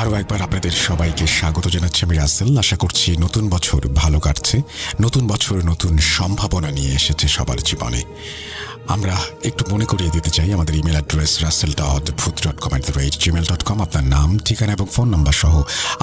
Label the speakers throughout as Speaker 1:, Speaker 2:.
Speaker 1: আরও একবার আপনাদের সবাইকে স্বাগত জানাচ্ছি আমি রাসেল। আশা করছি নতুন বছর ভালো কাটছে। নতুন বছর নতুন সম্ভাবনা নিয়ে এসেছে সবার জীবনে। আমরা একটু মনে করিয়ে দিতে চাই আমাদের ইমেল অ্যাড্রেস rasel.bhuth.com@gmail.com। আপনার নাম, ঠিকানা এবং ফোন নাম্বার সহ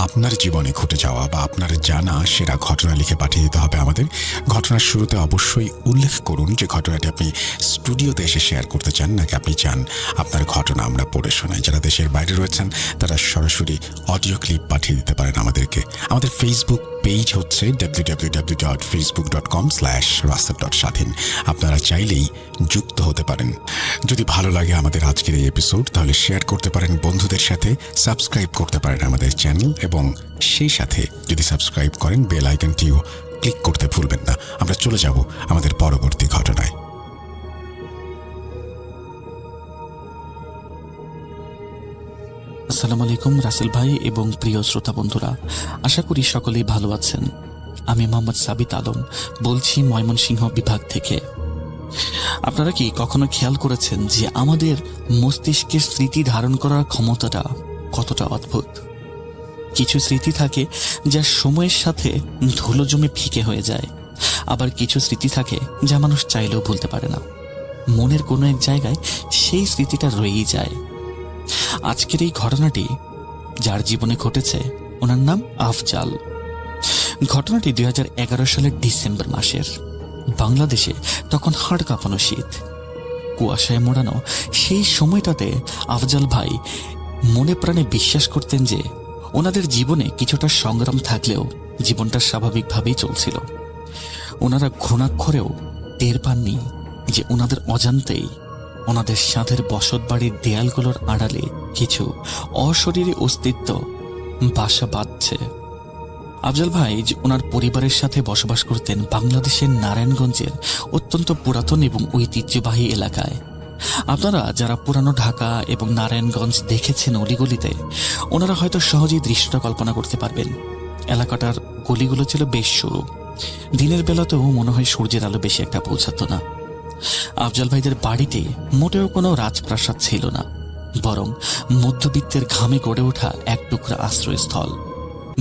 Speaker 1: আপনার জীবনে ঘটে যাওয়া বা আপনার জানা সেরা ঘটনা লিখে পাঠিয়ে দিতে হবে আমাদের। ঘটনার শুরুতে অবশ্যই উল্লেখ করুন যে ঘটনাটি আপনি স্টুডিওতে এসে শেয়ার করতে চান, নাকি আপনি চান আপনার ঘটনা আমরা পড়ে শোনাই। যারা দেশের বাইরে রয়েছেন তারা সরাসরি অডিও ক্লিপ পাঠিয়ে দিতে পারেন আমাদেরকে। আমাদের ফেসবুক পেজ হচ্ছে www.facebook.com/rasel.স্বাধীন। আপনারা চাইলেই যুক্ত হতে পারেন। যদি ভালো লাগে আমাদের আজকের এই এপিসোড তাহলে শেয়ার করতে পারেন বন্ধুদের সাথে, সাবস্ক্রাইব করতে পারেন আমাদের চ্যানেল এবং সেই সাথে যদি সাবস্ক্রাইব করেন বেল আইকনটিও ক্লিক করতে ভুলবেন না। আমরা চলে যাব আমাদের পরবর্তী ঘটনায়।
Speaker 2: আসসালামু আলাইকুম রাসেল ভাই এবং প্রিয় শ্রোতা বন্ধুরা, আশা করি সকলেই ভালো আছেন। আমি মোহাম্মদ সাবিত আলম বলছি ময়মনসিংহ বিভাগ থেকে। আপনারা কি কখনো খেয়াল করেছেন যে আমাদের মস্তিষ্কের স্মৃতি ধারণ করার ক্ষমতাটা কতটা অদ্ভুত? কিছু স্মৃতি থাকে যা সময়ের সাথে ধুলো জমে ফিকে হয়ে যায়, আবার কিছু স্মৃতি থাকে যা মানুষ চাইলেও ভুলতে পারে না। মনের কোনো এক জায়গায় সেই স্মৃতিটা রয়েই যায়। আজকের এই ঘটনাটি যার জীবনে ঘটেছে ওনার নাম আফজাল। ঘটনাটি 2011 সালের ডিসেম্বর মাসের। বাংলাদেশে তখন হাড় কাঁপানো শীত, কুয়াশায় মোড়ানো সেই সময়টাতে আফজাল ভাই মনে প্রাণে বিশ্বাস করতেন যে ওনাদের জীবনে কিছুটা সংগ্রাম থাকলেও জীবনটা স্বাভাবিকভাবেই চলছিল। ওনারা ঘুণাক্ষরেও টের পাননি যে ওনাদের অজান্তেই ওনাদের সাথের বসত বাড়ির দেয়ালগুলোর আড়ালে কিছু অশরীরী অস্তিত্ব বাসা বাঁধছে। আফজাল ভাই ওনার পরিবারের সাথে বসবাস করতেন বাংলাদেশের নারায়ণগঞ্জের অত্যন্ত পুরাতন এবং ঐতিহ্যবাহী এলাকায়। আপনারা যারা পুরানো ঢাকা এবং নারায়ণগঞ্জ দেখেছেন অলিগলিতে, ওনারা হয়তো সহজেই দৃশ্যটা কল্পনা করতে পারবেন। এলাকাটার গলিগুলো ছিল বেশ সরু। দিনের বেলাতেও মনে হয় সূর্যের আলো বেশি একটা পৌঁছাতো না। আফজাল ভাইদের বাড়িতে মোটেও কোনো রাজপ্রাসাদ ছিল না, বরং মধ্যবিত্তের ঘামে গড়ে ওঠা এক টুকরা আশ্রয়স্থল।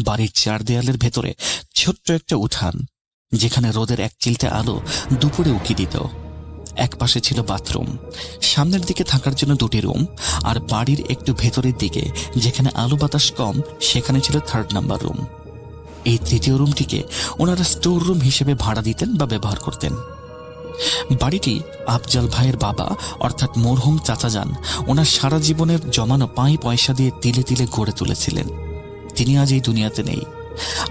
Speaker 2: বাড়ির চার দেয়ালের ভেতরে ছোট্ট একটা উঠান, যেখানে রোদের এক চিলতে আলো দুপুরে উকি দিত। এক পাশে ছিল বাথরুম, সামনের দিকে থাকার জন্য দুটি রুম, আর বাড়ির একটু ভেতরের দিকে যেখানে আলো বাতাস কম সেখানে ছিল 3rd নাম্বার রুম। এই তৃতীয় রুমটিকে ওনারা স্টোর রুম হিসেবে ভাড়া দিতেন বা ব্যবহার করতেন। বাড়িটি আফজাল ভাইয়ের বাবা অর্থাৎ মরহুম চাচাজান ওনার সারা জীবনের জমানো পাই পয়সা দিয়ে তিলে তিলে গড়ে তুলেছিলেন। তিনি আজ এই দুনিয়াতে নেই।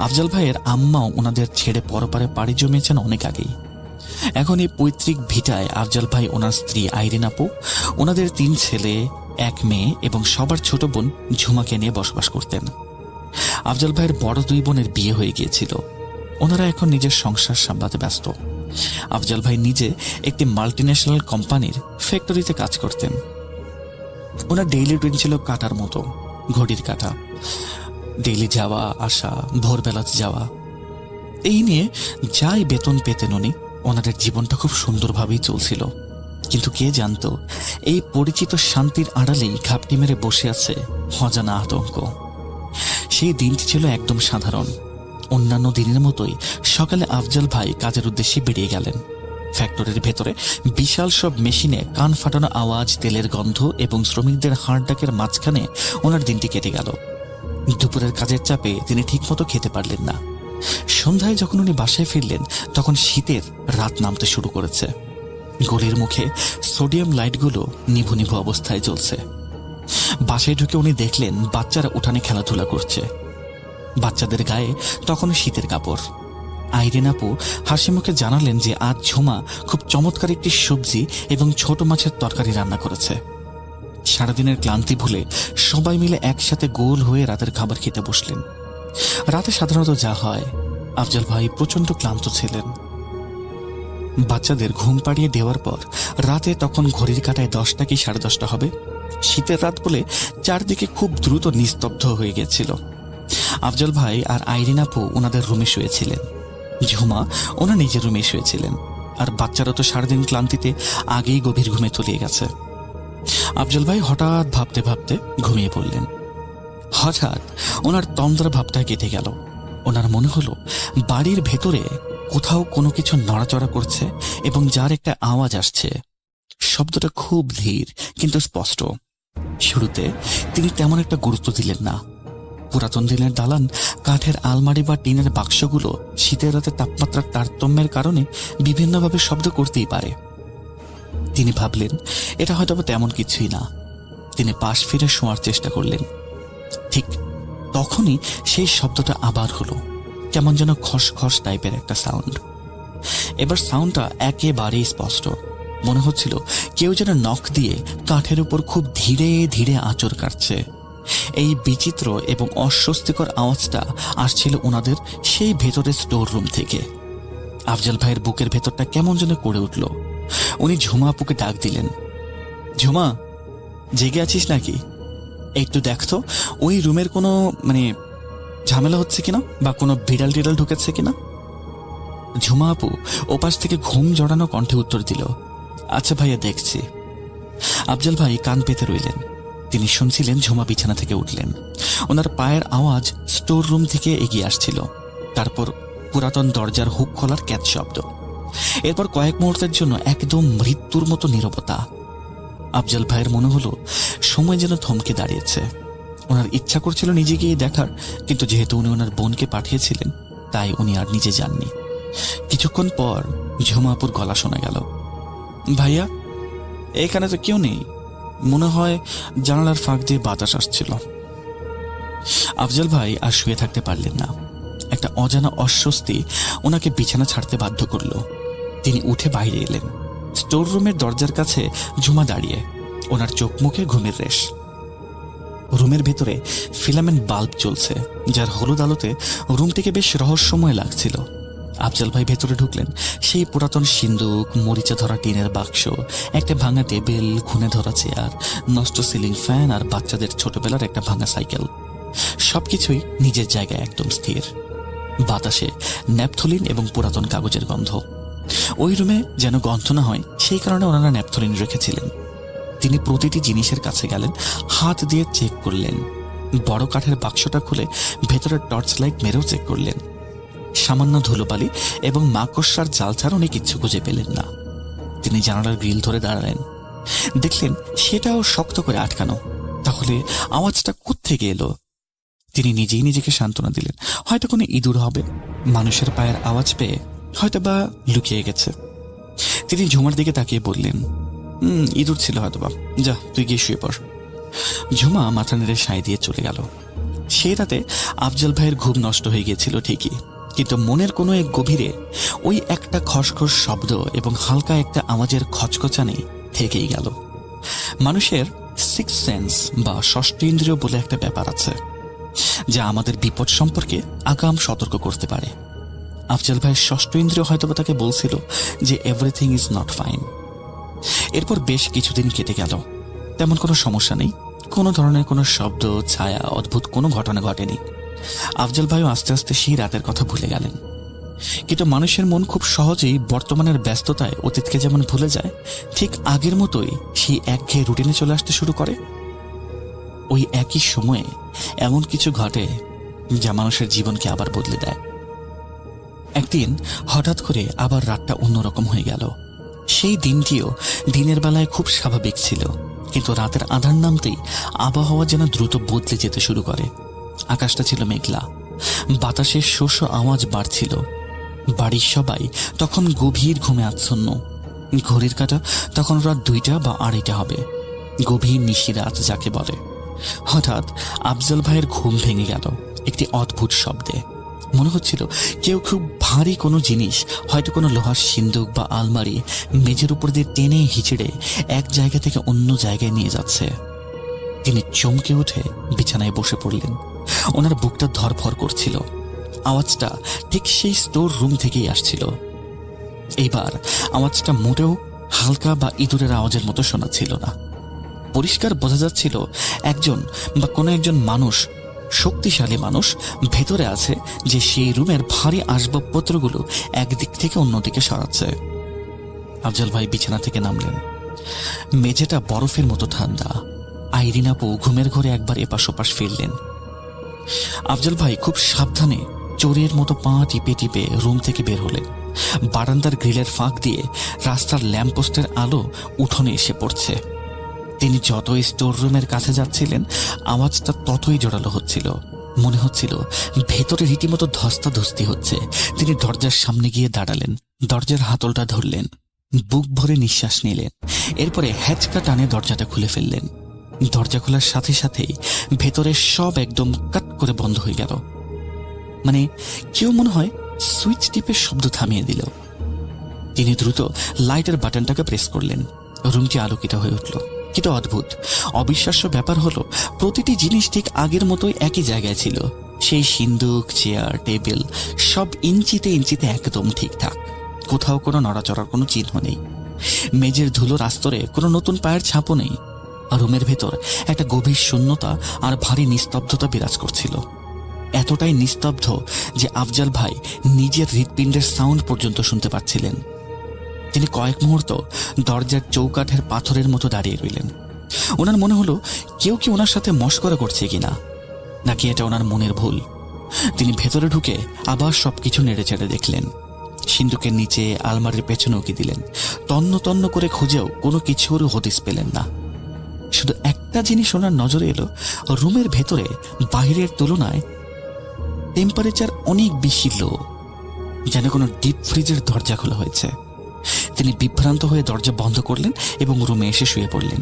Speaker 2: আফজাল ভাইয়ের আম্মাও ওনাদের ছেড়ে পরপারে পাড়ি জমিয়েছেন অনেক আগেই। এখন এই পৈতৃক ভিটায় আফজাল ভাই, ওনার স্ত্রী আইরিন আপু, ওনাদের 3 ছেলে 1 মেয়ে এবং সবার ছোট বোন ঝুমাকে নিয়ে বসবাস করতেন। আফজাল ভাইয়ের বড় 2 বোনের বিয়ে হয়ে গিয়েছিল। ওনারা এখন নিজের সংসার সামলাতে ব্যস্ত। আফজাল ভাই নিজে একটি মাল্টিন্যাশনাল কোম্পানির ফ্যাক্টরিতে কাজ করতেন। ওনার ডেইলি রুটিন ছিল কাটার মতো, ঘড়ির কাটা। ডেইলি যাওয়া আসা, ভোরবেলাতে যাওয়া, এই নিয়ে যাই বেতন পেতেন উনি, ওনাদের জীবনটা খুব সুন্দরভাবেই চলছিল। কিন্তু কে জানতো এই পরিচিত শান্তির আড়ালেই ঘাপটি মেরে বসে আছে অজানা আতঙ্ক। সেই দিনটি ছিল একদম সাধারণ। অন্যান্য দিনের মতোই সকালে আফজাল ভাই কাজের উদ্দেশ্যে বেরিয়ে গেলেন। ফ্যাক্টরির ভেতরে বিশাল সব মেশিনে কান ফাটানো আওয়াজ, তেলের গন্ধ এবং শ্রমিকদের হাড় ডাকের মাঝখানে ওনার দিনটি কেটে গেল। দুপুরের কাজের চাপে তিনি ঠিকমতো খেতে পারলেন না। সন্ধ্যায় যখন উনি বাসায় ফিরলেন তখন শীতের রাত নামতে শুরু করেছে। গলির মুখে সোডিয়াম লাইটগুলো নিভু নিভু অবস্থায় জ্বলছে। বাসায় ঢুকে উনি দেখলেন বাচ্চারা উঠানে খেলাধুলা করছে। বাচ্চাদের গায়ে তখন শীতের কাপড়। আইরিন আপু হাসি মুখে জানালেন যে আজ ঝুমা খুব চমৎকার একটি সবজি এবং ছোট মাছের তরকারি রান্না করেছে। সারাদিনের ক্লান্তি ভুলে সবাই মিলে একসাথে গোল হয়ে রাতের খাবার খেতে বসলেন। রাতে সাধারণত যা হয়, আফজাল ভাই প্রচন্ড ক্লান্ত ছিলেন। বাচ্চাদের ঘুম পাড়িয়ে দেওয়ার পর রাতে তখন ঘড়ির কাঁটায় 10টা কি 10:30 হবে। শীতের রাত বলে চারদিকে খুব দ্রুত নিস্তব্ধ হয়ে গেছিল। আফজাল ভাই আর আইরিন আপু ওনাদের রুমে শুয়েছিলেন, ঝুমা ওনার নিজের রুমে শুয়েছিলেন, আর বাচ্চারা তো সারাদিন ক্লান্তিতে আগেই গভীর ঘুমে তলিয়ে গেছে। আফজাল ভাই হঠাৎ ভাবতে ভাবতে ঘুমিয়ে পড়লেন। হঠাৎ ওনার তন্দ্রা ভাবটা কেটে গেল। ওনার মনে হলো বাড়ির ভেতরে কোথাও কোনো কিছু নড়াচড়া করছে এবং যার একটা আওয়াজ আসছে। শব্দটা খুব ধীর কিন্তু স্পষ্ট। শুরুতে তিনি তেমন একটা গুরুত্ব দিলেন না। পুরাতন দিনের দালান, কাঠের আলমারি বা টিনের বাক্সগুলো শীতের রাতে তাপমাত্রার তারতম্যের কারণে বিভিন্নভাবে শব্দ করতেই পারে। তিনি ভাবলেন এটা হয়তো তেমন কিছুই না। তিনি পাশ ফিরে শোয়ার চেষ্টা করলেন। ঠিক তখনই সেই শব্দটা আবার হলো, কেমন যেন খসখস টাইপের একটা সাউন্ড। এবার সাউন্ডটা একেবারেই স্পষ্ট। মনে হচ্ছিল কেউ যেন নখ দিয়ে কাঠের উপর খুব ধীরে ধীরে আঁচড় কাটছে। এই বিচিত্র এবং অস্বস্তিকর আওয়াজটা আসছিল ওনাদের সেই ভেতরের স্টোর রুম থেকে। আফজাল ভাইয়ের বুকের ভেতরটা কেমন যেন করে উঠল। উনি ঝুমা আপুকে ডাক দিলেন। ঝুমা, জেগে আছিস নাকি? একটু দেখতো ওই রুমের কোনো ঝামেলা হচ্ছে কিনা বা কোনো বিড়াল টিড়াল ঢুকেছে কিনা। ঝুমা আপু ওপাশ থেকে ঘুম জড়ানো কণ্ঠে উত্তর দিল, আচ্ছা ভাইয়া, দেখছি। আফজাল ভাই কান পেতে রইলেন। তিনি শুনছিলেন। ঝুমা বিছানা থেকে উঠলেন। ওনার পায়ের আওয়াজ স্টোর রুম থেকে এগিয়ে আসছিল। তারপর পুরাতন দরজার হুক খোলার ক্যাচ শব্দ। এরপর কয়েক মুহূর্তের জন্য একদম মৃত্যুর মতো নীরবতা। আফজাল ভাইয়ের মনে হলো সময় যেন থমকে দাঁড়িয়েছে। ওনার ইচ্ছা করছিল নিজে গিয়ে দেখার, কিন্তু যেহেতু উনি ওনার বোনকে পাঠিয়েছিলেন তাই উনি আর নিজে যাননি। কিছুক্ষণ পর ঝুমা আপুর গলা শোনা গেল, ভাইয়া, এখানে তো কেউ নেই, মনে হয় জানালার ফাঁক দিয়ে বাতাস আসছিল। আফজাল ভাই আর শুয়ে থাকতে পারলেন না। একটা অজানা অস্বস্তি ওনাকে বিছানা ছাড়তে বাধ্য করল। তিনি উঠে বাইরে এলেন। স্টোর রুমের দরজার কাছে ঝুমা দাঁড়িয়ে, ওনার চোখ মুখে ঘুমের রেশ। রুমের ভেতরে ফিলামেন্ট বাল্ব জ্বলছে, যার হলুদ আলোতে রুমটিকে বেশ রহস্যময় লাগছিল। আফজাল ভাই ভেতরে ঢুকলেন। সেই পুরাতন সিন্দুক, মরিচা ধরা টিনের বাক্স, একটা ভাঙা টেবিল, ঘুনে ধরা চেয়ার, নষ্ট সিলিং ফ্যান আর বাচ্চাদের ছোটবেলার একটা ভাঙা সাইকেল, সবকিছুই নিজের জায়গায় একদম স্থির। বাতাসে ন্যাপথলিন এবং পুরাতন কাগজের গন্ধ। ওই রুমে যেন গন্ধ না হয় সেই কারণে ওনারা ন্যাপথলিন রেখেছিলেন। তিনি প্রতিটি জিনিসের কাছে গেলেন, হাত দিয়ে চেক করলেন। বড় কাঠের বাক্সটা খুলে ভেতরের টর্চ লাইট মেরেও চেক করলেন। সামান্য ধুলোবালি এবং মাকড়সার জাল ছাড়া উনি কিচ্ছু খুঁজে পেলেন না। তিনি জানালার গ্রিল ধরে দাঁড়ালেন। দেখলেন সেটাও শক্ত করে আটকানো। তাহলে আওয়াজটা কোত্থেকে এলো? তিনি নিজেই নিজেকে সান্ত্বনা দিলেন, হয়তো কোনো ইঁদুর হবে। মানুষের পায়ের আওয়াজ পেয়ে হয়তো বা লুকিয়ে গেছে। তিনি ঝুমার দিকে তাকিয়ে বললেন, ইঁদুর ছিল হয়তো বা, যা তুই গিয়ে শুয়ে পড়। ঝুমা মাথা নেড়ে সায় দিয়ে চলে গেল। সেই রাতে আফজাল ভাইয়ের ঘুম নষ্ট হয়ে গিয়েছিল ঠিকই, কিন্তু মনের কোনো এক গভীরে ওই একটা খসখস শব্দ এবং হালকা একটা আওয়াজের খচখচানি থেকেই গেল। মানুষের সিক্স সেন্স বা ষষ্ঠ ইন্দ্রিয় বলে একটা ব্যাপার আছে, যা আমাদের বিপদ সম্পর্কে আগাম সতর্ক করতে পারে। আফজাল ভাইয়ের ষষ্ঠ ইন্দ্রিয় হয়তো তাকে বলছিল যে এভরিথিং ইজ নট ফাইন। এরপর বেশ কিছুদিন কেটে গেল। তেমন কোনো সমস্যা নেই, কোনো ধরনের কোনো শব্দ, ছায়া, অদ্ভুত কোনো ঘটনা ঘটেনি। আফজাল ভাইও আস্তে আস্তে সেই রাতের কথা ভুলে গেলেন। কিন্তু মানুষের মন খুব সহজেই বর্তমানের ব্যস্ততায় অতীতকে যেমন ভুলে যায়, ঠিক আগের মতোই সেই একঘেয়ে রুটিনে চলে আসতে শুরু করে। ওই একই সময়ে এমন কিছু ঘটে যা মানুষের জীবনকে আবার বদলে দেয়। একদিন হঠাৎ করে আবার রাতটা অন্যরকম হয়ে গেল। সেই দিনটিও দিনের বেলায় খুব স্বাভাবিক ছিল, কিন্তু রাতের আঁধার নামতেই আবহাওয়া যেন দ্রুত বদলে যেতে শুরু করে। আকাশটা ছিল মেঘলা, বাতাসের শোষ আওয়াজ বাড়ছিল। বাড়ির সবাই তখন গভীর ঘুমে আচ্ছন্ন। ঘড়ির কাঁটা তখন রাত 2টা বা 2:30 হবে, গভীর নিশিরাত যাকে বলে। হঠাৎ আফজাল ভাইয়ের ঘুম ভেঙে গেল একটি অদ্ভুত শব্দে। মনে হচ্ছিল কেউ খুব ভারী কোনো জিনিস, হয়তো কোনো লোহার সিন্দুক বা আলমারি, মেঝের উপর দিয়ে টেনে হিচড়ে এক জায়গা থেকে অন্য জায়গায় নিয়ে যাচ্ছে। তিনি চমকে উঠে বিছানায় বসে পড়লেন। ওনার বুকটা ধরফর করছিল। আওয়াজটা ঠিক সেই স্টোর রুম থেকেই আসছিল। এইবার আওয়াজটা মোটেও হালকা বা ইঁদুরের আওয়াজের মতো শোনাচ্ছিল না। পরিষ্কার বোঝা যাচ্ছিল একজন বা কোনো একজন মানুষ, শক্তিশালী মানুষ ভেতরে আছে, যে সেই রুমের ভারী আসবাবপত্রগুলো একদিক থেকে অন্যদিকে সরাচ্ছে। আফজাল ভাই বিছানা থেকে নামলেন। মেঝেটা বরফের মতো ঠান্ডা। আইরিন আপু ঘুমের ঘরে একবার এপাশ ওপাশ ফিরলেন। আফজাল ভাই খুব সাবধানে চোরের মতো পা টিপে টিপে রুম থেকে বের হলেন। বারান্দার গ্রিলের ফাঁক দিয়ে রাস্তার ল্যাম্পপোস্টের আলো উঠোনে এসে পড়ছে। তিনি যতই স্টোর রুমের কাছে যাচ্ছিলেন, আওয়াজটা ততই জোরালো হচ্ছিল। মনে হচ্ছিল ভেতরে রীতিমতো ধস্তাধস্তি হচ্ছে। তিনি দরজার সামনে গিয়ে দাঁড়ালেন, দরজার হাতলটা ধরলেন, বুক ভরে নিঃশ্বাস নিলেন। এরপরে হ্যাচকা টানে দরজাটা খুলে ফেললেন। দরজা খোলার সাথে সাথেই ভেতরে সব একদম কাট করে বন্ধ হয়ে গেল। মানে কেউ মনে হয় সুইচ টিপে শব্দ থামিয়ে দিল। তিনি দ্রুত লাইটের বাটনটাকে প্রেস করলেন। রুমটি আলোকিত হয়ে উঠল। কিন্তু অদ্ভুত, অবিশ্বাস্য ব্যাপার হলো, প্রতিটি জিনিস ঠিক আগের মতোই একই জায়গায় ছিল। সেই সিন্দুক, চেয়ার, টেবিল সব ইঞ্চিতে ইঞ্চিতে একদম ঠিকঠাক। কোথাও কোনো নড়াচড়ার কোনো চিহ্ন নেই। মেঝের ধুলোর আস্তরে কোনো নতুন পায়ের ছাপও নেই। আর রুমের ভেতর একটা গভীর শূন্যতা আর ভারী নিস্তব্ধতা বিরাজ করছিল। এতটাই নিস্তব্ধ যে আফজাল ভাই নিজের হৃৎপিণ্ডের সাউন্ড পর্যন্ত শুনতে পাচ্ছিলেন। তিনি কয়েক মুহূর্ত দরজার চৌকাঠের পাথরের মতো দাঁড়িয়ে রইলেন। ওনার মনে হলো কেউ কি ওনার সাথে মশকরা করছে কিনা, নাকি এটা ওনার মনের ভুল। তিনি ভেতরে ঢুকে আবার সবকিছু নেড়েচেড়ে দেখলেন। সিন্দুকের নিচে, আলমারির পেছনে উকি দিলেন। তন্ন তন্ন করে খুঁজেও কোনো কিছুর হদিস পেলেন না। শুধু একটা জিনিস ওনার নজরে এলো, রুমের ভেতরে বাইরের তুলনায় টেম্পারেচার অনেক বেশি লো, যেন কোনো ডিপ ফ্রিজের দরজা খোলা হয়েছে। তিনি বিভ্রান্ত হয়ে দরজা বন্ধ করলেন এবং রুমে এসে শুয়ে পড়লেন।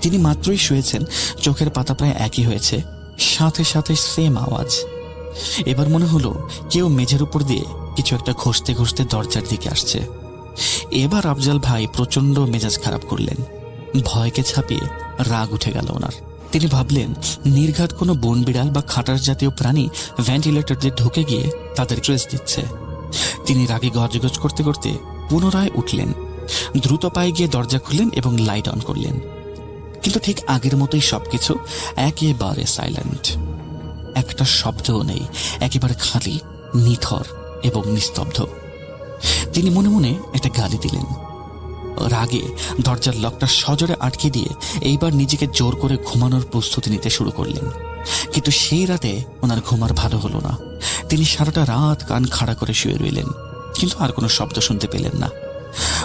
Speaker 2: তিনি মাত্রই শুয়েছেন, চোখের পাতা প্রায় একই হয়েছে, সাথে সাথে সেম আওয়াজ। এবার মনে হলো কেউ মেঝের উপর দিয়ে কিছু একটা ঘষতে ঘষতে দরজার দিকে আসছে। এবার আফজাল ভাই প্রচন্ড মেজাজ খারাপ করলেন। ভয়কে ছাপিয়ে রাগ উঠে গেল ওনার। তিনি ভাবলেন নির্ঘাত কোনো বন বিড়াল বা খাটাস জাতীয় প্রাণী ভেন্টিলেটর দিয়ে ঢুকে গিয়ে তাদের ট্রেস দিচ্ছে। তিনি রাগে গজগজ করতে করতে পুনরায় উঠলেন, দ্রুত পায়ে গিয়ে দরজা খুললেন এবং লাইট অন করলেন। কিন্তু ঠিক আগের মতোই সবকিছু একেবারে সাইলেন্ট। একটা শব্দও নেই, একেবারে খালি, নিথর এবং নিস্তব্ধ। তিনি মনে মনে একটা গালি দিলেন। রাগে দরজার লকটা সজোরে আটকে দিয়ে এইবার নিজেকে জোর করে ঘুমানোর প্রস্তুতি নিতে শুরু করলেন। কিন্তু সেই রাতে ওনার ঘুম আর ভালো হলো না। তিনি সারাটা রাত কান খাড়া করে শুয়ে রইলেন, কিন্তু আর কোনো শব্দ শুনতে পেলেন না।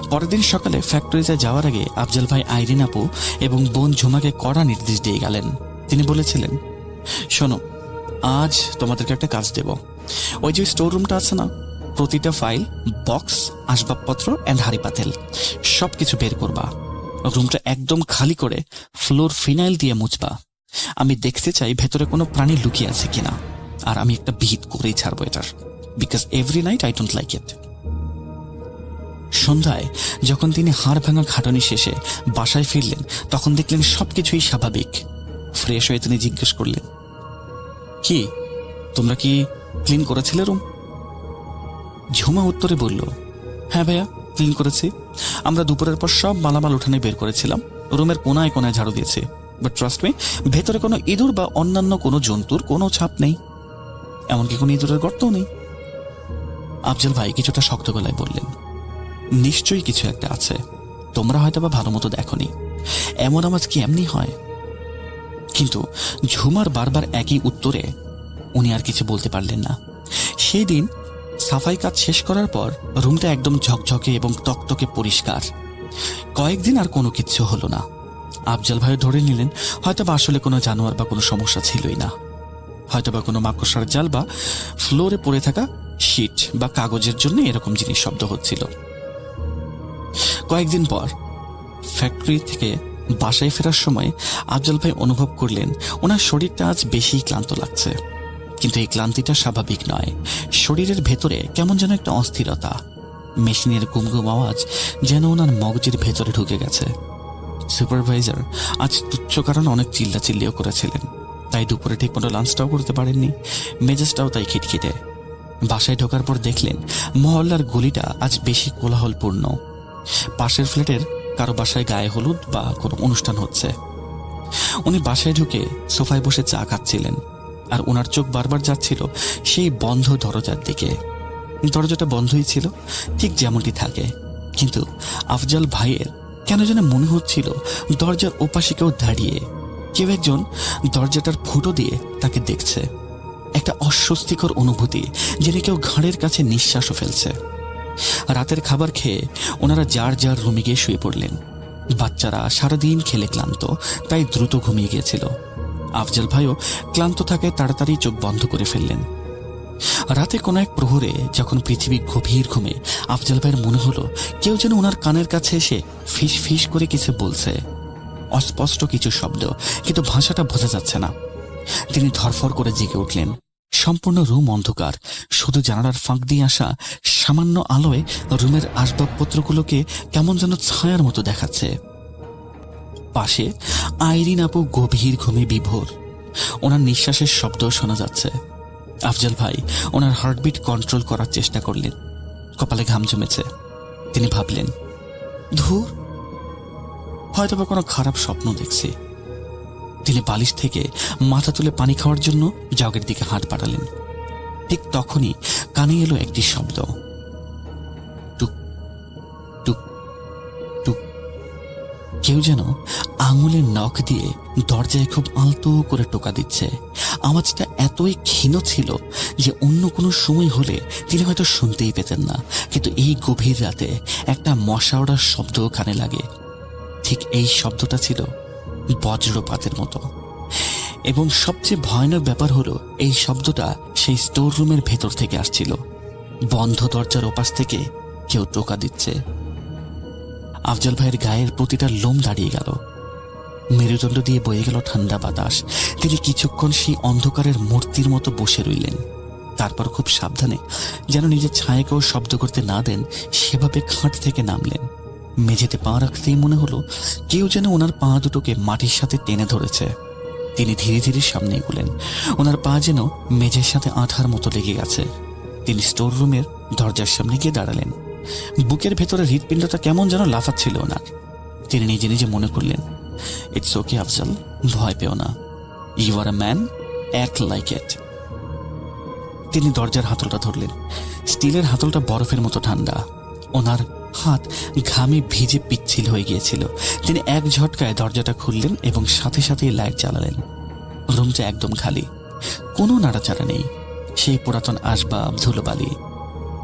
Speaker 2: পরের দিন সকালে ফ্যাক্টরিতে যাওয়ার আগে আফজাল ভাই আইরিন আপু এবং বোন ঝুমাকে কড়া নির্দেশ দিয়ে গেলেন। তিনি বলেছিলেন, শোনো, আজ তোমাদেরকে একটা কাজ দেব। ওই যে স্টোর রুমটা আছে না, প্রতিটা ফাইল, বক্স, আসবাবপত্র অ্যান্ড হাঁড়ি পাতেল সব কিছু বের করবা। রুমটা একদম খালি করে ফ্লোর ফিনাইল দিয়ে মুছবা। আমি দেখতে চাই ভেতরে কোনো প্রাণী লুকিয়ে আছে কিনা। আর আমি একটা বিহিত করেই ছাড়বো এটার, because every night I don't like it. সন্ধ্যায় যখন তিনি হাড় ভাঙা খাটনি শেষে বাসায় ফিরলেন, তখন দেখলেন সবকিছুই স্বাভাবিক। ফ্রেশ হয়ে তিনি জিজ্ঞেস করলেন, কি তোমরা কি ক্লিন করেছিলে রুম? ঝুমা উত্তরে বলল, হ্যাঁ ভাইয়া, ক্লিন করেছি। আমরা দুপুরের পর সব মালামাল উঠানে বের করেছিলাম। রুমের কোনায় কোনায় ঝাড়ু দিয়েছি। বাট ট্রাস্ট মি, ভেতরে কোনো ইঁদুর বা অন্যান্য কোনো জন্তুর কোনো ছাপ নেই, এমনকি কোনো ইঁদুরের গর্তও নেই। আফজাল ভাই কিছুটা শক্ত গলায় বললেন, নিশ্চয়ই কিছু একটা আছে, তোমরা হয়তো বা ভালো মতো দেখোনি। এমন আওয়াজ কি এমনি হয়? কিন্তু ঝুমার বারবার একই উত্তরে উনি আর কিছু বলতে পারলেন না। সেই দিন সাফাই কাজ শেষ করার পর রুমটা একদম ঝকঝকে এবং তকতকে পরিষ্কার। কয়েকদিন আর কোনো কিচ্ছু হলো না। আফজাল ভাই ধরে নিলেন হয়তো বা আসলে কোনো জানোয়ার বা কোনো সমস্যা ছিলই না। হয়তো বা কোনো মাকড়সার জাল বা ফ্লোরে পড়ে থাকা শিট বা কাগজের জন্য এরকম জিনিস শব্দ হচ্ছিল। কয়েকদিন পর ফ্যাক্টরি থেকে বাসায় ফেরার সময় আফজাল ভাই অনুভব করলেন ওনার শরীরটা আজ বেশি ক্লান্ত লাগছে। কিন্তু এই ক্লান্তিটা স্বাভাবিক নয়। শরীরের ভেতরে কেমন যেন একটা অস্থিরতা, মেশিনের গুমগুম আওয়াজ যেন ওনার মগজের ভেতরে ঢুকে গেছে। সুপারভাইজার আজ তুচ্ছ কারণে অনেক চিল্লাচিল্লিও করেছিলেন, তাই দুপুরে ঠিক মতো লাঞ্চটাও করতে পারেননি। মেজাজটাও তাই খিটখিটে। বাসায় ঢোকার পর দেখলেন মহল্লার গলিটা আজ বেশি কোলাহলপূর্ণ। পাশের ফ্ল্যাটের কারো বাসায় গায়ে হলুদ বা কোনো অনুষ্ঠান হচ্ছে। উনি বাসায় ঢুকে সোফায় বসে চা খাচ্ছিলেন, আর ওনার চোখ বারবার যাচ্ছিল সেই বন্ধ দরজার দিকে। দরজাটা বন্ধই ছিল, ঠিক যেমনটি থাকে, কিন্তু আফজাল ভাইয়ের কেন যেন মনে হচ্ছিল দরজার ওপাশে কেউ দাঁড়িয়ে, কেউ একজন দরজাটার ফুটো দিয়ে তাকে দেখছে। একটা অস্বস্তিকর অনুভূতি, যেন কেউ ঘাড়ের কাছে নিঃশ্বাসও ফেলছে। রাতের খাবার খেয়ে ওনারা যার যার রুমে গিয়ে শুয়ে পড়লেন। বাচ্চারা সারাদিন খেলে ক্লান্ত, তাই দ্রুত ঘুমিয়ে গিয়েছিল। আফজাল ভাইও ক্লান্ত থাকায় তাড়াতাড়ি চোখ বন্ধ করে ফেললেন। রাতে কোনো এক প্রহরে যখন পৃথিবী গভীর ঘুমে, আফজাল ভাইয়ের মনে হলো কেউ যেন ওনার কানের কাছে এসে ফিস ফিস করে কিছু বলছে। অস্পষ্ট কিছু শব্দ, কিন্তু ভাষাটা বোঝা যাচ্ছে না। তিনি ধরফর করে জেগে উঠলেন। সম্পূর্ণ রুম অন্ধকার, শুধু জানালার ফাঁক দিয়ে আসা সামান্য আলোয় রুমের আসবাবপত্রগুলোকে কেমন যেন ছায়ার মতো দেখাচ্ছে। পাশে আইরিন আপু গভীর ঘুমে বিভোর, ওনার নিঃশ্বাসের শব্দ শোনা যাচ্ছে। আফজাল ভাই ওনার হার্টবিট কন্ট্রোল করার চেষ্টা করলেন। কপালে ঘাম জমেছে। তিনি ভাবলেন, ধুর, হয়তোবা কোনো খারাপ স্বপ্ন দেখছি। তিনি বালিশ থেকে মাথা তুলে পানি খাওয়ার জন্য জগের দিকে হাত বাড়ালেন। ঠিক তখনই কানে এলো একটি শব্দ, টুক টুক টুক। কেউ যেন আঙুলের নখ দিয়ে দরজায় খুব আলতো করে টোকা দিচ্ছে। আওয়াজটা এতই ক্ষীণ ছিল যে অন্য কোনো সময় হলে তিনি হয়তো শুনতেই পেতেন না, কিন্তু এই গভীর রাতে একটা মশা ওড়ার শব্দ কানে লাগে। ঠিক এই শব্দটা ছিল বজ্রপাতের মতো, এবং সবচেয়ে ভয়ানক ব্যাপার হলো এই শব্দটা সেই স্টোর রুমের ভেতর থেকে আসছিল। বন্ধ দরজার ওপাশ থেকে কেউ টোকা দিচ্ছে। আফজাল ভাইয়ের গায়ের প্রতিটা লোম দাঁড়িয়ে গেল। মেরুদণ্ড দিয়ে বয়ে গেল ঠান্ডা বাতাস। তিনি কিছুক্ষণ সেই অন্ধকারের মূর্তির মতো বসে রইলেন। তারপর খুব সাবধানে, যেন নিজের ছায়াকেও শব্দ করতে না দেন, সেভাবে খাট থেকে নামলেন। মেঝেতে পা রাখতেই মনে হলো কেউ যেন ওনার পা দুটোকে মাটির সাথে টেনে ধরেছে। তিনি ধীরে ধীরে সামনে এগোলেন। ওনার পা যেন মেঝের সাথে আঠার মতো লেগে গেছে। তিনি স্টোর রুমের দরজার সামনে গিয়ে দাঁড়ালেন। বুকের ভেতরে হৃৎপিণ্ডটা কেমন যেন লাফাচ্ছিল ওনার। তিনি নিজে নিজে মনে করলেন, ইটস ওকে আফজাল, ভয় পেও না, you are a man, act like it. তিনি দরজার হাতলটা ধরলেন। স্টিলের হাতলটা বরফের মতো ঠান্ডা। ওনার হাত ঘামে ভিজে পিচ্ছিল হয়ে গিয়েছিল। তিনি এক ঝটকায় দরজাটা খুললেন এবং সাথে সাথেই লাইট জ্বালালেন। রুমটা একদম খালি, কোনো নাড়াচাড়া নেই। সেই পুরাতন আসবাব, ধুলোবালি।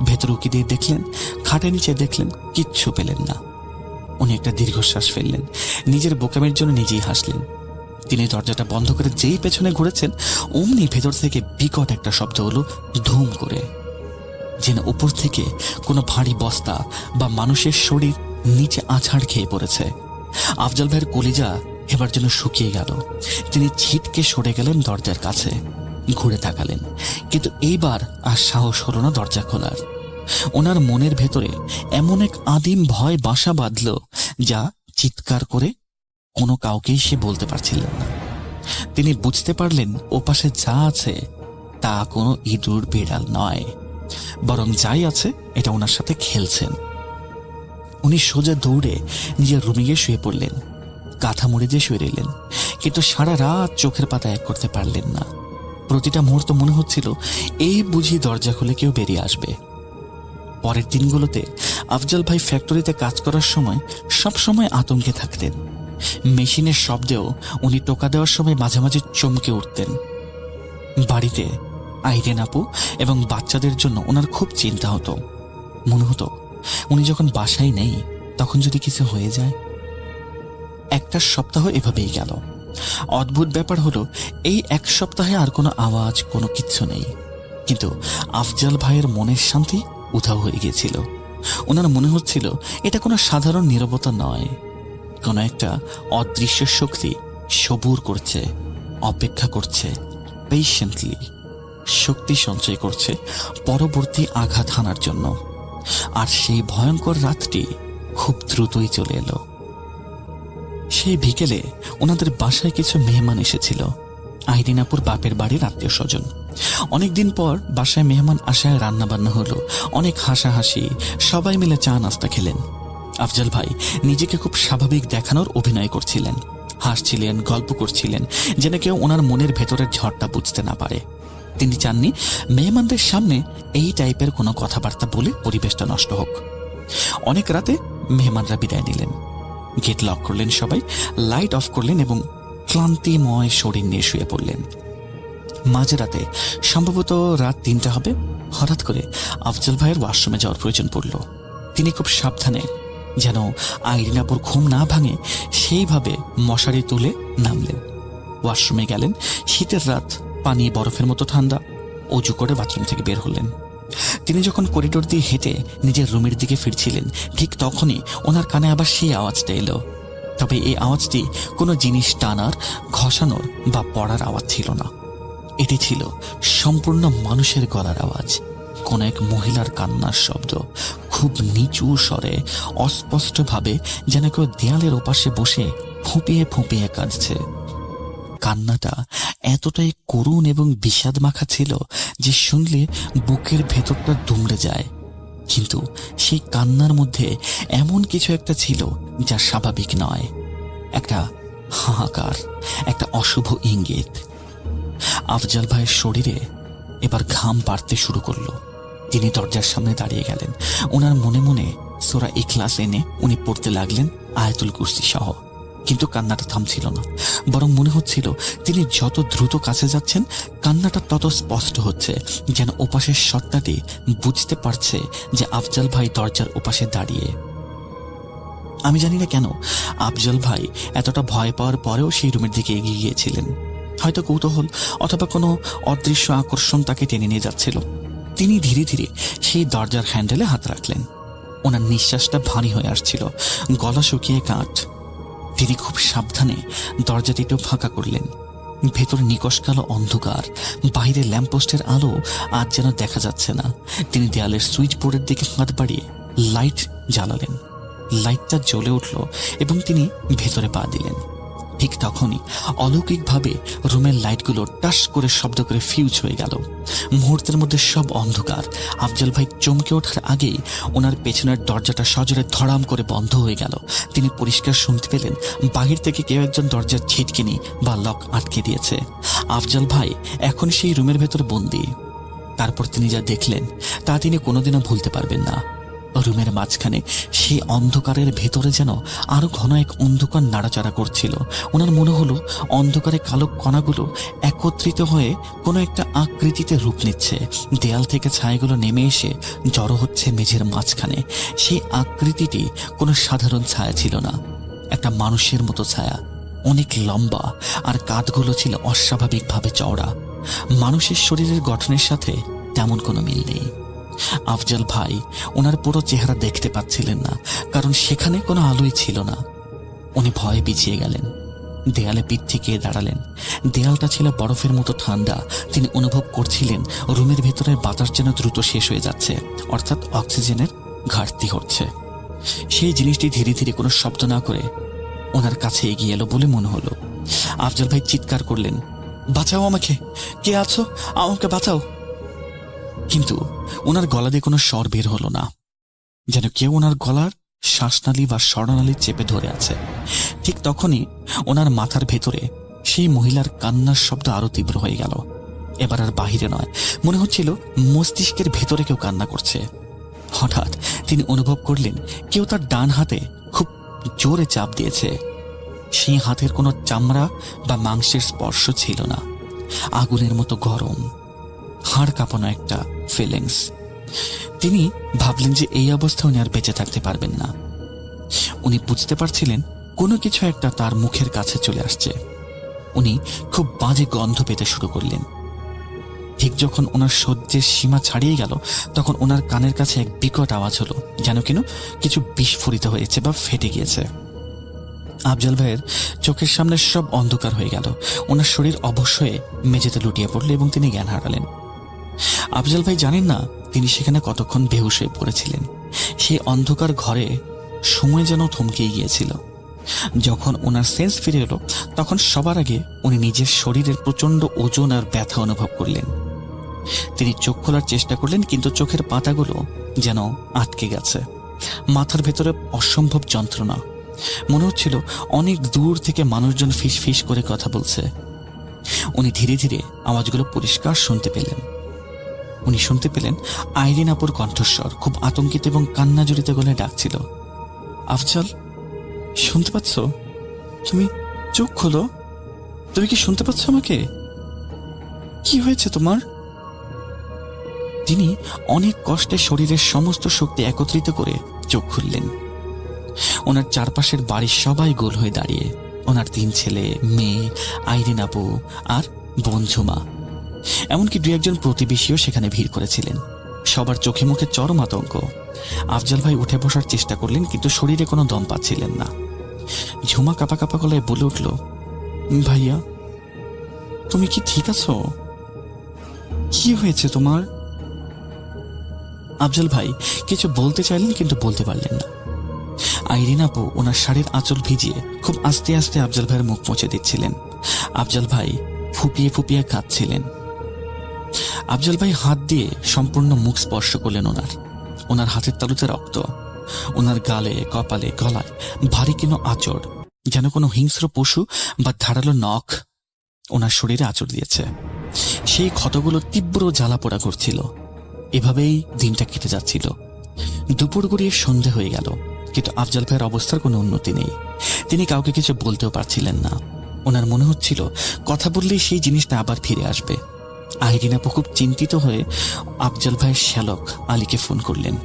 Speaker 2: ভেতর উকি দিয়ে দেখলেন, খাটের নিচে দেখলেন, কিচ্ছু পেলেন না। উনি একটা দীর্ঘশ্বাস ফেললেন। নিজের বোকামের জন্য নিজেই হাসলেন। তিনি দরজাটা বন্ধ করে যেই পেছনে ঘুরেছেন, অমনি ভেতর থেকে বিকট একটা শব্দ হলো, ধুম করে, যেন উপর থেকে কোনো ভারী বস্তা বা মানুষের শরীর নিচে আছাড় খেয়ে পড়েছে। আফজাল ভাইয়ের কলিজা এবার যেন শুকিয়ে গেল। তিনি ছিটকে সরে গেলেন দরজার কাছে, ঘুরে তাকালেন, কিন্তু এইবার আর সাহস হলো না দরজা খোলার। ওনার মনের ভেতরে এমন এক আদিম ভয় বাসা বাঁধল, যা চিৎকার করে কোনো কাউকেই সে বলতে পারছিলেন না। তিনি বুঝতে পারলেন ওপাশে যা আছে তা কোনো ইঁদুর বিড়াল নয়, বরং যাই আছে এটা ওনার সাথে খেলছেন। উনি সোজা দৌড়ে নিজের রুমে গিয়ে শুয়ে পড়লেন। কাঁথা মুড়ে দিয়ে শুয়ে রইলেন, কিন্তু সারা রাত চোখের পাতা এক করতে পারলেন না। প্রতিটা মুহূর্ত মনে হচ্ছিল এই বুঝি দরজা খুলে কেউ বেরিয়ে আসবে। পরের দিনগুলোতে আফজাল ভাই ফ্যাক্টরিতে কাজ করার সময় সব সময় আতঙ্কে থাকতেন। মেশিনের শব্দেও উনি টোকা দেওয়ার সময় মাঝে মাঝে চমকে উঠতেন। বাড়িতে আইরিন আপু এবং বাচ্চাদের জন্য ওনার খুব চিন্তা হতো। মনে হতো উনি যখন বাসায় নেই তখন যদি কিছু হয়ে যায়। একটা সপ্তাহ এভাবেই গেল। অদ্ভুত ব্যাপার হলো, এই এক সপ্তাহে আর কোনো আওয়াজ, কোনো কিচ্ছু নেই, কিন্তু আফজাল ভাইয়ের মনের শান্তি উধাও হয়ে গিয়েছিল। ওনার মনে হচ্ছিল এটা কোনো সাধারণ নীরবতা নয়, কোনো একটা অদৃশ্য শক্তি সবুর করছে, অপেক্ষা করছে, পেশেন্টলি শক্তি সঞ্চয় করছে পরবর্তী আঘাত হানার জন্য। আর সেই ভয়ঙ্কর রাতটি খুব দ্রুতই চলে এলো। সেই বিকেলে ওনাদের বাসায় কিছু মেহমান এসেছিল। আইরিনাপুর বাপের বাড়ির আত্মীয় স্বজন। অনেকদিন পর বাসায় মেহমান আসায় রান্না বান্না হলো, অনেক হাসাহাসি, সবাই মিলে চা নাস্তা খেলেন। আফজাল ভাই নিজেকে খুব স্বাভাবিক দেখানোর অভিনয় করছিলেন, হাসছিলেন, গল্প করছিলেন, যেন কেউ ওনার মনের ভেতরের ঝড়টা বুঝতে না পারে। তিনি চাননি মেহমানদের সামনে এই টাইপের কোনো কথাবার্তা বলে পরিবেশটা নষ্ট হোক। অনেক রাতে মেহমানরা বিদায় নিলেন। গেট লক করলেন সবাই, লাইট অফ করলেন এবং ক্লান্তিময় শরীর নিয়ে শুয়ে পড়লেন। মাঝরাতে, সম্ভবত রাত 3টা হবে, হঠাৎ করে আফজল ভাইয়ের ওয়াশরুমে যাওয়ার প্রয়োজন পড়ল। তিনি খুব সাবধানে, যেন আইরিন আপুর ঘুম না ভাঙে সেইভাবে মশারি তুলে নামলেন। ওয়াশরুমে গেলেন। শীতের রাত, পানি বরফের মতো ঠান্ডা। অজু করে বাথরুম থেকে বের হলেন। তিনি যখন করিডোর দিয়ে হেঁটে নিজের রুমের দিকে ফিরছিলেন, ঠিক তখনই ওনার কানে আবার সেই আওয়াজটা এলো। তবে এই আওয়াজটি কোনো জিনিস টানার, ঘষানোর বা পড়ার আওয়াজ ছিল না। এটি ছিল সম্পূর্ণ মানুষের গলার আওয়াজ, কোন এক মহিলার কান্নার শব্দ, খুব নিচু স্বরে, অস্পষ্টভাবে, যেন কেউ দেয়ালের ওপাশে বসে ফুঁপিয়ে ফুঁপিয়ে কাঁদছে। কান্নাটা এতটাই করুণ এবং বিষাদ মাখা ছিল যে শুনলে বুকের ভেতরটা দুমড়ে যায়। কিন্তু সেই কান্নার মধ্যে এমন কিছু একটা ছিল যা স্বাভাবিক নয়, একটা হাহাকার, একটা অশুভ ইঙ্গিত। আফজাল ভাইয়ের শরীরে এবার ঘাম বাড়তে শুরু করলো। তিনি দরজার সামনে দাঁড়িয়ে গেলেন। ওনার মনে মনে সূরা ইখলাস এনে উনি পড়তে লাগলেন, আয়াতুল কুরসি সহ। কিন্তু কান্নাটা থামছিল না, বরং মনে হচ্ছিল তিনি যত দ্রুত কাছে যাচ্ছেন, কান্নাটা তত স্পষ্ট হচ্ছে, যেন ওপাশের সত্তাটি বুঝতে পারছে যে আফজাল ভাই দরজার ওপাশে দাঁড়িয়ে। আমি জানি না কেন আফজাল ভাই এতটা ভয় পাওয়ার পরেও সেই রুমের দিকে এগিয়ে গিয়েছিলেন। হয়তো কৌতূহল অথবা কোনো অদৃশ্য আকর্ষণ তাকে টেনে নিয়ে যাচ্ছিল। তিনি ধীরে ধীরে সেই দরজার হ্যান্ডেলে হাত রাখলেন। ওনার নিঃশ্বাসটা ভারী হয়ে আসছিল, গলা শুকিয়ে কাঠ। তিনি খুব সাবধানে দরজাটি একটু ফাঁকা করলেন। ভেতরে নিকষ কালো অন্ধকার, বাইরে ল্যাম্পপোস্টের আলো আজ যেন দেখা যাচ্ছে না। তিনি দেয়ালের সুইচ বোর্ডের দিকে হাত বাড়িয়ে লাইট জ্বালালেন। লাইটটা জ্বলে উঠল এবং তিনি ভেতরে পা দিলেন। ঠিক তখনই অলৌকিকভাবে রুমের লাইটগুলো টাস করে শব্দ করে ফিউজ হয়ে গেল। মুহূর্তের মধ্যে সব অন্ধকার। আফজাল ভাই চমকে ওঠার আগেই ওনার পেছনের দরজাটা সজোরে ধড়াম করে বন্ধ হয়ে গেল। তিনি পরিষ্কার শুনতে পেলেন বাহির থেকে কেউ একজন দরজার ছিটকিনি বা লক আটকে দিয়েছে। আফজাল ভাই এখন সেই রুমের ভেতর বন্দী। তারপর তিনি যা দেখলেন তা তিনি কোনোদিনও ভুলতে পারবেন না। রুমের মাঝখানে সেই অন্ধকারের ভেতরে যেন আরো ঘন এক অন্ধকার নাড়াচাড়া করছিল। ওনার মনে হলো অন্ধকারে কালো কণাগুলো একত্রিত হয়ে কোনো একটা আকৃতিতে রূপ নিচ্ছে। দেয়াল থেকে ছায়াগুলো নেমে এসে জড়ো হচ্ছে মেঝের মাঝখানে। সেই আকৃতিটি কোনো সাধারণ ছায়া ছিল না, একটা মানুষের মতো ছায়া, অনেক লম্বা, আর কাঁধগুলো ছিল অস্বাভাবিকভাবে চওড়া। মানুষের শরীরের গঠনের সাথে তেমন কোনো মিল নেই। আফজাল ভাই ওনার পুরো চেহারা দেখতে পাচ্ছিলেন না, কারণ সেখানে কোনো আলোই ছিল না। উনি ভয়ে পিছিয়ে গেলেন, দেয়ালে পিঠ থেকে দাঁড়ালেন। দেয়ালটা ছিল বরফের মতো ঠান্ডা। তিনি অনুভব করছিলেন রুমের ভেতরের বাতাস যেন দ্রুত শেষ হয়ে যাচ্ছে, অর্থাৎ অক্সিজেনের ঘাটতি হচ্ছে। সেই জিনিসটি ধীরে ধীরে কোনো শব্দ না করে ওনার কাছে এগিয়ে এলো বলে মনে হলো। আফজাল ভাই চিৎকার করলেন, বাঁচাও আমাকে, কে আছো, আমাকে বাঁচাও। কিন্তু ওনার গলা দিয়ে কোনো স্বর বের হলো না, যেন কেউ ওনার গলার শ্বাসনালী বা স্বরনালী চেপে ধরে আছে। ঠিক তখনই ওনার মাথার ভেতরে সেই মহিলার কান্নার শব্দ আরো তীব্র হয়ে গেল। এবার আর বাহিরে নয়, মনে হচ্ছিল মস্তিষ্কের ভেতরে কেউ কান্না করছে। হঠাৎ তিনি অনুভব করলেন কেউ তার ডান হাতে খুব জোরে চাপ দিয়েছে। সেই হাতের কোনো চামড়া বা মাংসের স্পর্শ ছিল না, আগুনের মতো গরম, হাড় কাঁপানো একটা ফিলিংস। তিনি ভাবলেন যে এই অবস্থায় উনি আর বেঁচে থাকতে পারবেন না। উনি বুঝতে পারছিলেন কোনো কিছু একটা তার মুখের কাছে চলে আসছে। উনি খুব বাজে গন্ধ পেতে শুরু করলেন। ঠিক যখন ওনার সহ্যের সীমা ছাড়িয়ে গেল, তখন ওনার কানের কাছে এক বিকট আওয়াজ হলো, যেন কিছু বিস্ফোরিত হয়েছে বা ফেটে গিয়েছে। আফজাল ভাইয়ের চোখের সামনে সব অন্ধকার হয়ে গেল। ওনার শরীর অবশ হয়ে মেঝেতে লুটিয়ে পড়ল এবং তিনি জ্ঞান হারালেন। আফজাল ভাই জানেন না তিনি সেখানে কতক্ষণ বেহুশ হয়ে পড়েছিলেন। সেই অন্ধকার ঘরে সময় যেন থমকে গিয়েছিল। যখন ওনার সেন্স ফিরে এলো, তখন সবার আগে উনি নিজের শরীরের প্রচন্ড ওজন আর ব্যথা অনুভব করলেন। তিনি চোখ খোলার চেষ্টা করলেন, কিন্তু চোখের পাতাগুলো যেন আটকে গেছে। মাথার ভেতরে অসম্ভব যন্ত্রণা। মনে হচ্ছিল অনেক দূর থেকে মানুষজন ফিস ফিস করে কথা বলছে। উনি ধীরে ধীরে আওয়াজগুলো পরিষ্কার শুনতে পেলেন। উনি শুনতে পেলেন আইরিন আপুর কণ্ঠস্বর খুব আতঙ্কিত এবং কান্না জড়িত গলায় ডাকছিল, আফজাল, শুনতে পাচ্ছ? তুমি চোখ খোলো, তুমি কি শুনতে পাচ্ছ আমাকে? কি হয়েছে তোমার? তিনি অনেক কষ্টে শরীরের সমস্ত শক্তি একত্রিত করে চোখ খুললেন। ওনার চারপাশের বাড়ির সবাই গোল হয়ে দাঁড়িয়ে, ওনার 3 ছেলে, মেয়ে, আইরিন আপু আর বোন ঝুমা, এমনকি 2-1 প্রতিবেশীও সেখানে ভিড় করেছিলেন। সবার চোখে মুখে চরম আতঙ্ক। আফজাল ভাই উঠে বসার চেষ্টা করলেন, কিন্তু শরীরে কোনো দম পাচ্ছিলেন না। ঝুমা কাঁপা কাঁপা গলায় বলে উঠল, ভাইয়া তুমি কি ঠিক আছো? কি হয়েছে তোমার? আফজাল ভাই কিছু বলতে চাইলেন, কিন্তু বলতে পারলেন না। আইরিন আপু ওনার শাড়ির আঁচল ভিজিয়ে খুব আস্তে আস্তে আফজাল ভাইয়ের মুখ মুছে দিচ্ছিলেন। আফজাল ভাই ফুপিয়ে ফুপিয়ে কাঁদছিলেন। আফজাল ভাই হাত দিয়ে সম্পূর্ণ মুখ স্পর্শ করলেন ওনার হাতের তালুতে রক্ত, ওনার গালে, কপালে, গলায় ভারী কোনো আঁচড়, যেন কোনো হিংস্র পশু বা ধারালো নখ ওনার শরীরে আঁচড় দিয়েছে। সেই ক্ষতগুলো তীব্র জ্বালা পোড়া করছিল। এভাবেই দিনটা কেটে যাচ্ছিল। দুপুর গড়িয়ে সন্ধে হয়ে গেল, কিন্তু আফজাল ভাইয়ের অবস্থার কোনো উন্নতি নেই। তিনি কাউকে কিছু বলতেও পারছিলেন না। ওনার মনে হচ্ছিল কথা বললেই সেই জিনিসটা আবার ফিরে আসবে। আইরিন আপু খুব চিন্তিত হয়ে আফজাল ভাইয়ের শ্যালক আলীকে ফোন করলেন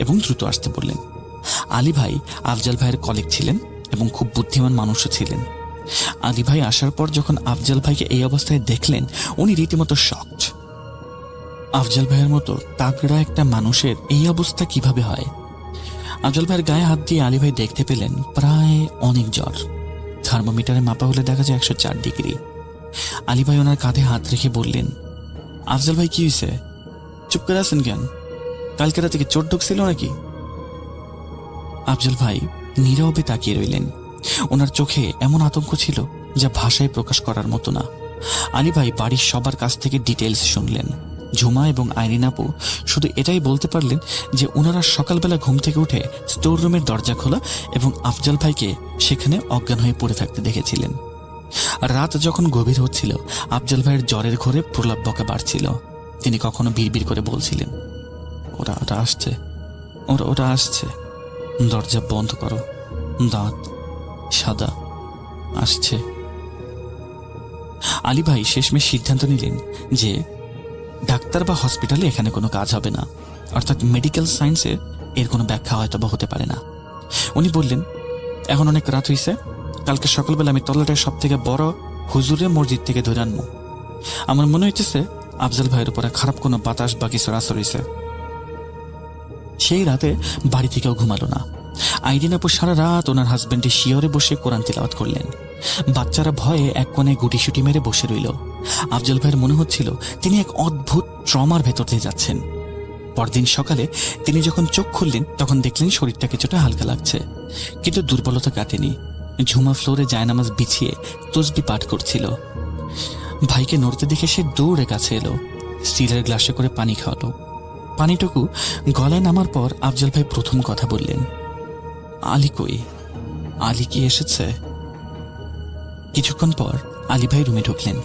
Speaker 2: এবং দ্রুত আসতে বললেন। আলী ভাই আফজাল ভাইয়ের কলিগ ছিলেন এবং খুব বুদ্ধিমান মানুষও ছিলেন। আলী ভাই আসার পর যখন আফজাল ভাইকে এই অবস্থায় দেখলেন, উনি রীতিমতো শকড। আফজাল ভাইয়ের মতো তাগড়া একটা মানুষের এই অবস্থা কিভাবে হয়? আফজাল ভাইয়ের গায়ে হাত দিয়ে আলী ভাই দেখতে পেলেন প্রায় অনেক জ্বর। থার্মোমিটারে মাপা হলে দেখা যায় 104 ডিগ্রি। আলী ভাই ওনার কাঁধে হাত রেখে বললেন, আফজাল ভাই কি হয়েছে? চুপ করে আছেন কেন? কালকে রাতে কি চোট ঢুকছিল নাকি? আফজাল ভাই নীরবে তাকিয়ে রইলেন। ওনার চোখে এমন আতঙ্ক ছিল যা ভাষায় প্রকাশ করার মতো না। আলী ভাই বাড়ির সবার কাছ থেকে ডিটেলস শুনলেন। ঝুমা এবং আইরিন আপু শুধু এটাই বলতে পারলেন যে ওনারা সকালবেলা ঘুম থেকে উঠে স্টোর রুমের দরজা খোলা এবং আফজাল ভাইকে সেখানে অজ্ঞান হয়ে পড়ে থাকতে দেখেছিলেন। রাত যখন গভীর হচ্ছিল, আফজাল ভাইয়ের জ্বরের ঘোরে প্রলাপ বকা বাড়ছিল। তিনি কখনো বিড়বিড় করে বলছিলেন, ওরা আসছে, ওরা আসছে, দরজা বন্ধ করো, দাঁত সাদা, আসছে। আলী ভাই শেষমেশ সিদ্ধান্ত নিলেন যে ডাক্তার বা হসপিটালে এখানে কোনো কাজ হবে না, অর্থাৎ মেডিকেল সায়েন্সে এর কোনো ব্যাখ্যা হয়তো বা হতে পারে না। উনি বললেন, এখন অনেক রাত হয়েছে, কালকে সকালবেলা আমি তল্লাটের সব থেকে বড় হুজুরের মসজিদ থেকে ধরে আনবো। আমার মনে হইতেছে আফজাল ভাইয়ের উপরে খারাপ কোনো বাতাস বা কিছু আসর হয়েছে। সেই রাতে বাড়ি থেকেও ঘুমালো না। আইরিন আপু সারা রাত ওনার হাজবেন্ডের শিয়রে বসে কোরআন তিলাওয়াত করলেন। বাচ্চারা ভয়ে এক কোণে গুটিসুটি মেরে বসে রইল। আফজাল ভাইয়ের মনে হচ্ছিল তিনি এক অদ্ভুত ট্রমার ভেতর দিয়ে যাচ্ছেন। পরদিন সকালে তিনি যখন চোখ খুললেন, তখন দেখলেন শরীরটা কিছুটা হালকা লাগছে, কিন্তু দুর্বলতা কাটেনি। ঝুমা ফ্লোরে জায়নামাজ বিছিয়ে তসবি পাঠ করছিল। ভাইকে নড়তে দেখে সে দৌড়ে কাছে এলো, স্টিলের গ্লাসে করে পানি খাওয়ালো। পানিটুকু গলায় নামার পর আফজাল ভাই প্রথম কথা বললেন, আলী কই? আলী কি এসেছে? কিছুক্ষণ পর আলী ভাই রুমে ঢুকলেন।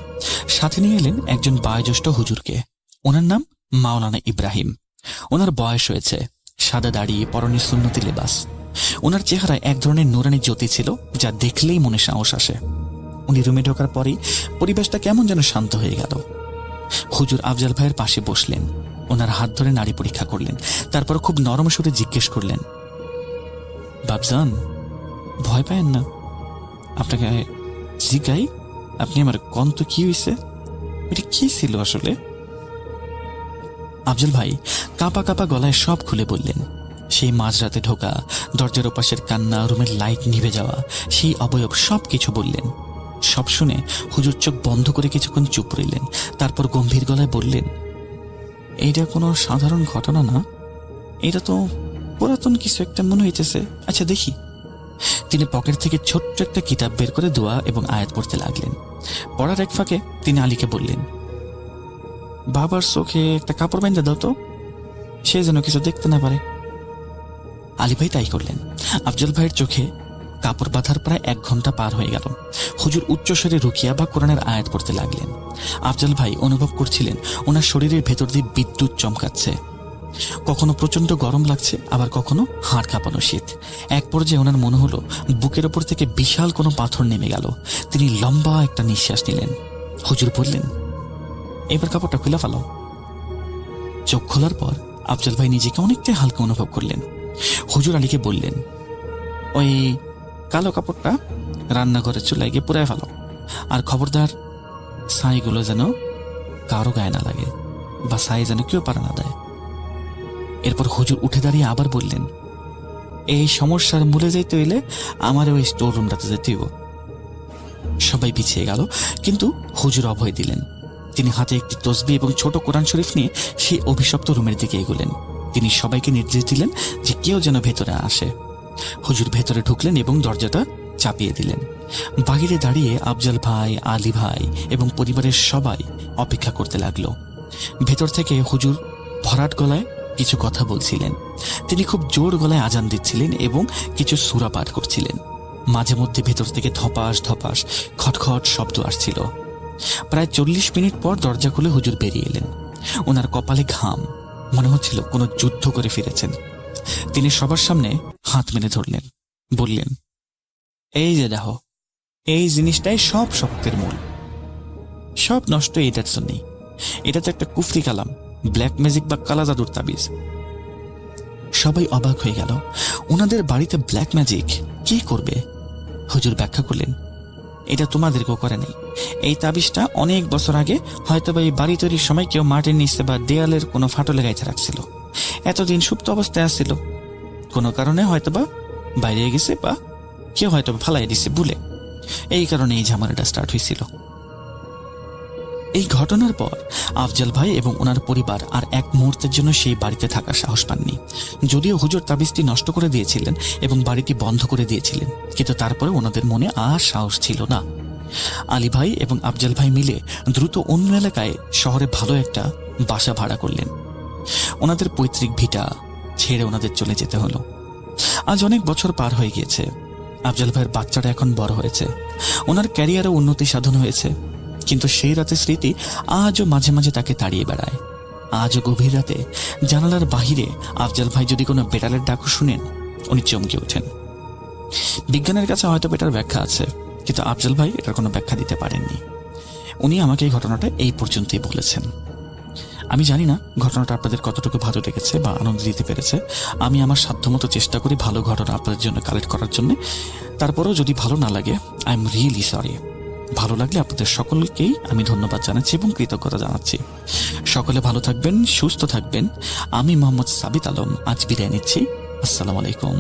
Speaker 2: সাথে নিয়ে এলেন একজন বয়োজ্যেষ্ঠ হুজুরকে। ওনার নাম মাওলানা ইব্রাহিম। ওনার বয়স হয়েছে, সাদা দাড়ি, পরনে সুন্নতি লেবাস। ওনার চেহারায় এক ধরনের নুরানি জ্যোতি ছিল, যা দেখলেই মনে সাহস আসে। উনি রুমে ঢোকার পরেই পরিবেশটা কেমন যেন শান্ত হয়ে গেল। হুজুর আফজাল ভাইয়ের পাশে বসলেন, ওনার হাত ধরে নাড়ি পরীক্ষা করলেন, তারপর খুব নরম সুরে জিজ্ঞেস করলেন, বাবজান ভয় পায়েন না? আপনাকে জিগাই, আপনি আমার কন্ত কি হয়েছে? এটা কি ছিল আসলে? আফজাল ভাই কাঁপা কাঁপা গলায় সব খুলে বললেন। সেই মাঝরাতে ঢোকা, দরজার ওপাশের কান্না, রুমের লাইট নিভে যাওয়া, সেই অবয়ব সব কিছু বললেন। সব শুনে হুজুর চোখ বন্ধ করে কিছুক্ষণ চুপ রইলেন, তারপর গম্ভীর গলায় বললেন, এইটা কোনো সাধারণ ঘটনা না, এটা তো পুরাতন কিছু একটা মনে হইতেছে। আচ্ছা দেখি। তিনি পকেট থেকে ছোট্ট একটা কিতাব বের করে দোয়া এবং আয়াত পড়তে লাগলেন। পড়ার এক ফাঁকে তিনি আলীকে বললেন, বাবার চোখে একটা কাপড় বেঁধে দাও তো, সে যেন কিছু দেখতে না পারে। আলী ভাই তাই করলেন। আফজাল ভাইয়ের চোখে কাপড় বাঁধার প্রায় 1 ঘন্টা পার হয়ে গেল। হুজুর উচ্চস্বরে রুকিয়া বা কোরআনের আয়াত পড়তে লাগলেন। আফজাল ভাই অনুভব করছিলেন ওনার শরীরের ভেতর দিয়ে বিদ্যুৎ চমকাচ্ছে। কখনো প্রচন্ড গরম লাগছে, আবার কখনো হাড় কাঁপানো শীত। এক পর্যায়ে ওনার মনে হলো বুকের ওপর থেকে বিশাল কোনো পাথর নেমে গেল। তিনি লম্বা একটা নিঃশ্বাস নিলেন। হুজুর বললেন, এবার কাপড়টা খুলে ফেলো। চোখ খোলার পর আফজাল ভাই নিজেকে অনেকটাই হালকা অনুভব করলেন। হুজুর আলীকে বললেন, ওই কালো কাপড়টা রান্নাঘরের চুলায় গিয়ে পুড়ায় ফেলো, আর খবরদার ছাইগুলো যেন কারো গায়ে না লাগে, বা ছাই যেন কেউ পারা না দেয়। এরপর হুজুর উঠে দাঁড়িয়ে আবার বললেন, এই সমস্যার মূলে যাইতে হইলে আমার ওই স্টোর রুমটাতে যেতে হইব। সবাই পিছিয়ে গেল, কিন্তু হুজুর অভয় দিলেন। তিনি হাতে একটি তসবিহ এবং ছোট কোরআন শরীফ নিয়ে সেই অভিশপ্ত রুমের দিকে এগোলেন। তিনি সবাইকে নির্দেশ দিলেন যে কেউ যেন ভেতরে আসে। হুজুর ভেতরে ঢুকলেন এবং দরজাটা চাপিয়ে দিলেন। বাহিরে দাঁড়িয়ে আফজাল ভাই, আলী ভাই এবং পরিবারের সবাই অপেক্ষা করতে লাগলো। ভেতর থেকে হুজুর ভরাট গলায় কিছু কথা বলছিলেন। তিনি খুব জোর গলায় আজান দিচ্ছিলেন এবং কিছু সূরা পাঠ করছিলেন। মাঝে মধ্যে ভেতর থেকে ধপাস ধপাস খটখট শব্দ আসছিল। প্রায় 40 মিনিট পর দরজা খুলে হুজুর বেরিয়ে এলেন। ওনার কপালে ঘাম, মনে হচ্ছিল কোনো যুদ্ধ করে ফিরেছেন। তিনি সবার সামনে হাত মেলে ধরলেন, বললেন, এই যে দেখো, এই জিনিসটাই সব শক্তের মূল। সব নষ্ট এটার জন্যই। এটা তো একটা কুফরি কালাম, ব্ল্যাক ম্যাজিক বা কালা জাদুর তাবিজ। সবাই অবাক হয়ে গেল। ওনাদের বাড়িতে ব্ল্যাক ম্যাজিক কি করবে? হুজুর ব্যাখ্যা করলেন, এটা তোমাদেরকেও করে নেই। এই তাবিজটা অনেক বছর আগে হয়তোবা এই বাড়ি তৈরির সময় কেউ মাটির নিচে বা দেয়ালের কোনো ফাটলে গাইতে রাখছিল। এতদিন সুপ্ত অবস্থায় আসছিল, কোনো কারণে হয়তোবা বাইরে গেছে বা কেউ হয়তো ফালাই দিছে ভুলে। এই কারণে এই ঝামেলাটা স্টার্ট হয়েছিল। এই ঘটনার পর আফজাল ভাই এবং ওনার পরিবার আর এক মুহূর্তের জন্য সেই বাড়িতে থাকার সাহস পাননি। যদিও হুজুর তাবিজটি নষ্ট করে দিয়েছিলেন এবং বাড়িটি বন্ধ করে দিয়েছিলেন, কিন্তু তারপরে ওনাদের মনে আর সাহস ছিল না। আলী ভাই এবং আফজাল ভাই মিলে দ্রুত অন্য এলাকায় শহরে ভালো একটা বাসা ভাড়া করলেন। ওনাদের পৈতৃক ভিটা ছেড়ে ওনাদের চলে যেতে হলো। আজ অনেক বছর পার হয়ে গিয়েছে। আফজাল ভাইয়ের বাচ্চাটা এখন বড় হয়েছে, ওনার ক্যারিয়ারে উন্নতি সাধন হয়েছে, কিন্তু সেই রাতের স্মৃতি আজও মাঝে মাঝে তাকে তাড়িয়ে বেড়ায়। আজও গভীর রাতে জানালার বাহিরে আফজাল ভাই যদি কোনো বেড়ালের ডাক শুনেন, উনি চমকে ওঠেন। বিজ্ঞানের কাছে হয়তো এটার ব্যাখ্যা আছে, কিন্তু আফজাল ভাই এটার কোনো ব্যাখ্যা দিতে পারেননি। উনি আমাকে এই ঘটনাটা এই পর্যন্তই বলেছেন। আমি জানি না ঘটনাটা আপনাদের কতটুকু ভালো লেগেছে বা আনন্দ দিতে পেরেছে। আমি আমার সাধ্যমতো চেষ্টা করি ভালো ঘটনা আপনাদের জন্য কালেক্ট করার জন্য। তারপরেও যদি ভালো না লাগে, আই এম রিয়েলি সরি। ভালো লাগলে আপনাদের সকলকেই আমি ধন্যবাদ জানাচ্ছি এবং কৃতজ্ঞতা জানাচ্ছি। সকলে ভালো থাকবেন, সুস্থ থাকবেন। আমি মোহাম্মদ সাবিত আলম আজ বিদায় নিচ্ছি। আসসালামু আলাইকুম।